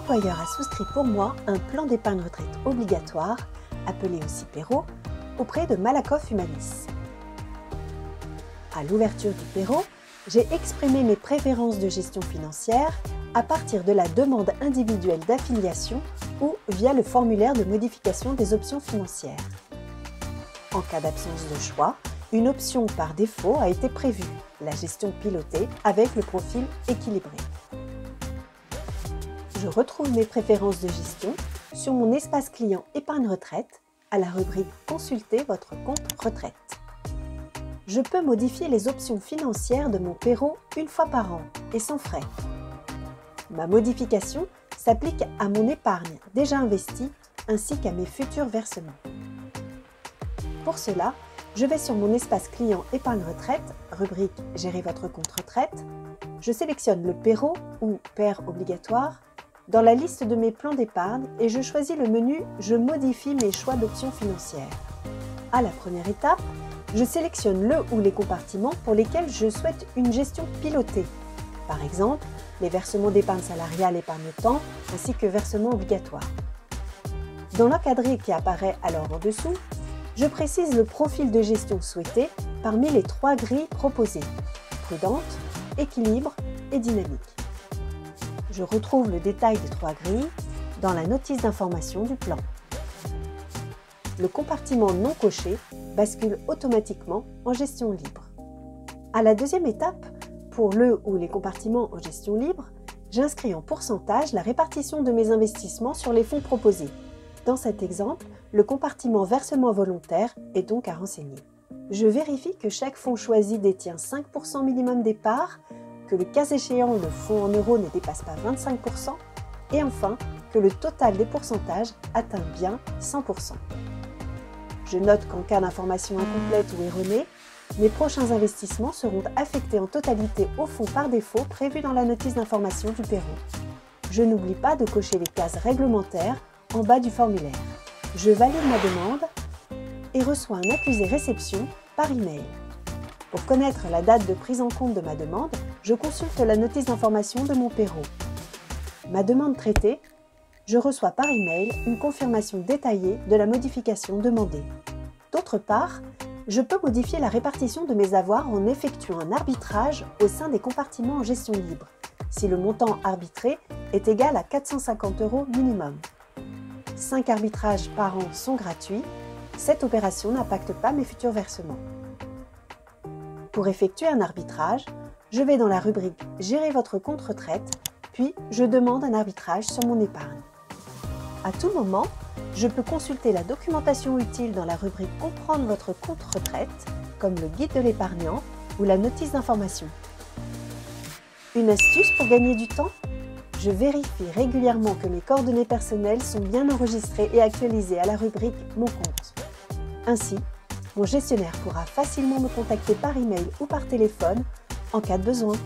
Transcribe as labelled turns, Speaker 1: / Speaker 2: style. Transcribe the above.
Speaker 1: employeur a souscrit pour moi un plan d'épargne retraite obligatoire, appelé aussi PERO, auprès de Malakoff Humanis. À l'ouverture du PERO, j'ai exprimé mes préférences de gestion financière à partir de la demande individuelle d'affiliation ou via le formulaire de modification des options financières. En cas d'absence de choix, une option par défaut a été prévue, la gestion pilotée avec le profil équilibré. Je retrouve mes préférences de gestion sur mon espace client épargne retraite à la rubrique « Consulter votre compte retraite ». Je peux modifier les options financières de mon PERO une fois par an et sans frais. Ma modification s'applique à mon épargne déjà investie ainsi qu'à mes futurs versements. Pour cela, je vais sur mon espace client épargne retraite, rubrique « Gérer votre compte retraite ». Je sélectionne le PERO ou PER obligatoire dans la liste de mes plans d'épargne et je choisis le menu « Je modifie mes choix d'options financières ». À la première étape, je sélectionne le ou les compartiments pour lesquels je souhaite une gestion pilotée. Par exemple, les versements d'épargne salariale épargne-temps ainsi que versements obligatoires. Dans l'encadré qui apparaît alors en dessous, je précise le profil de gestion souhaité parmi les 3 grilles proposées, prudente, équilibre et dynamique. Je retrouve le détail des 3 grilles dans la notice d'information du plan. Le compartiment non coché bascule automatiquement en gestion libre. À la deuxième étape, pour le ou les compartiments en gestion libre, j'inscris en pourcentage la répartition de mes investissements sur les fonds proposés. Dans cet exemple, le compartiment versement volontaire est donc à renseigner. Je vérifie que chaque fonds choisi détient 5% minimum des parts, que le cas échéant, le fonds en euros ne dépasse pas 25% et enfin que le total des pourcentages atteint bien 100%. Je note qu'en cas d'information incomplète ou erronée, mes prochains investissements seront affectés en totalité au fonds par défaut prévu dans la notice d'information du PERO. Je n'oublie pas de cocher les cases réglementaires en bas du formulaire. Je valide ma demande et reçois un accusé réception par email. Pour connaître la date de prise en compte de ma demande, je consulte la notice d'information de mon PERO. Ma demande traitée, je reçois par email une confirmation détaillée de la modification demandée. D'autre part, je peux modifier la répartition de mes avoirs en effectuant un arbitrage au sein des compartiments en gestion libre, si le montant arbitré est égal à 450 € minimum. 5 arbitrages par an sont gratuits. Cette opération n'impacte pas mes futurs versements. Pour effectuer un arbitrage, je vais dans la rubrique « Gérer votre compte retraite », puis je demande un arbitrage sur mon épargne. À tout moment, je peux consulter la documentation utile dans la rubrique « Comprendre votre compte retraite », comme le guide de l'épargnant ou la notice d'information. Une astuce pour gagner du temps ? Je vérifie régulièrement que mes coordonnées personnelles sont bien enregistrées et actualisées à la rubrique « Mon compte ». Ainsi, mon gestionnaire pourra facilement me contacter par email ou par téléphone en cas de besoin.